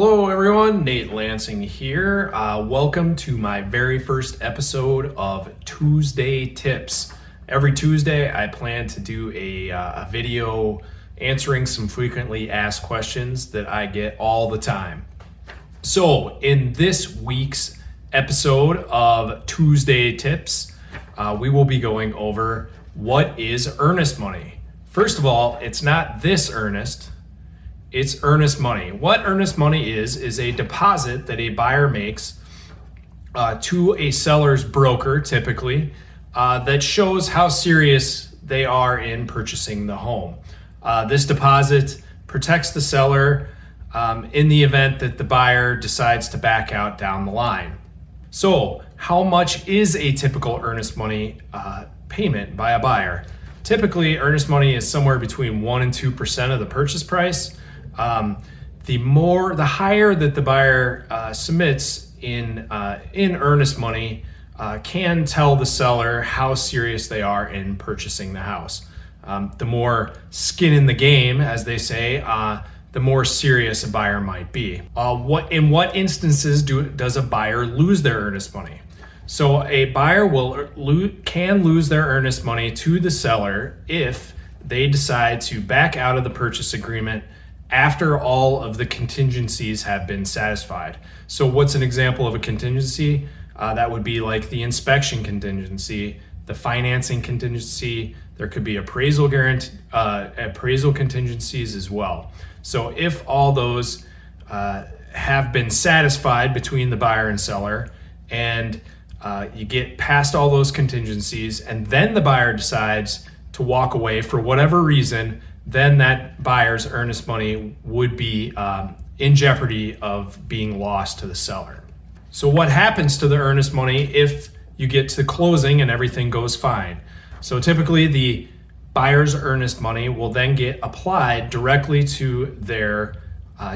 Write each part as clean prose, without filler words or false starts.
Hello everyone, Nate Lansing here. Welcome to my very first episode of Tuesday Tips. Every Tuesday I plan to do a video answering some frequently asked questions that I get all the time. So in this week's episode of Tuesday Tips, we will be going over what is earnest money. First of all, it's not this earnest. It's earnest money. What earnest money is a deposit that a buyer makes to a seller's broker, typically, that shows how serious they are in purchasing the home. This deposit protects the seller in the event that the buyer decides to back out down the line. So, how much is a typical earnest money payment by a buyer? Typically, earnest money is somewhere between 1% and 2% of the purchase price. The higher that the buyer submits in earnest money can tell the seller how serious they are in purchasing the house. The more skin in the game, as they say, the more serious a buyer might be. In what instances does a buyer lose their earnest money? So a buyer can lose their earnest money to the seller if they decide to back out of the purchase agreement after all of the contingencies have been satisfied. So what's an example of a contingency? That would be like the inspection contingency, the financing contingency. There could be appraisal contingencies as well. So if all those have been satisfied between the buyer and seller, and you get past all those contingencies, and then the buyer decides to walk away for whatever reason, then that buyer's earnest money would be in jeopardy of being lost to the seller. So what happens to the earnest money if you get to closing and everything goes fine? So typically the buyer's earnest money will then get applied directly to their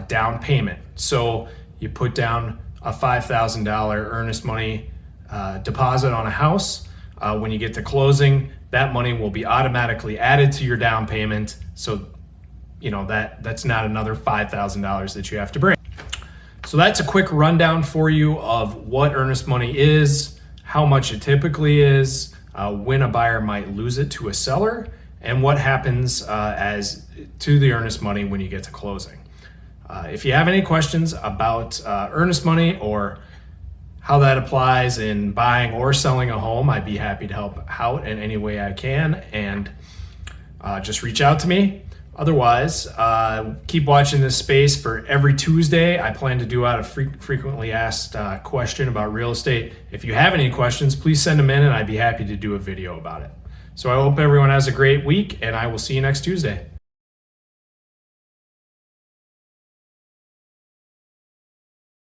down payment. So you put down a $5,000 earnest money deposit on a house. When you get to closing, that money will be automatically added to your down payment. So, that's not another $5,000 that you have to bring. So that's a quick rundown for you of what earnest money is, how much it typically is, when a buyer might lose it to a seller, and what happens as to the earnest money when you get to closing. If you have any questions about earnest money or how that applies in buying or selling a home, I'd be happy to help out in any way I can, and just reach out to me. Otherwise, keep watching this space. For every Tuesday, I plan to do out a frequently asked question about real estate. If you have any questions, please send them in and I'd be happy to do a video about it. So I hope everyone has a great week, and I will see you next Tuesday.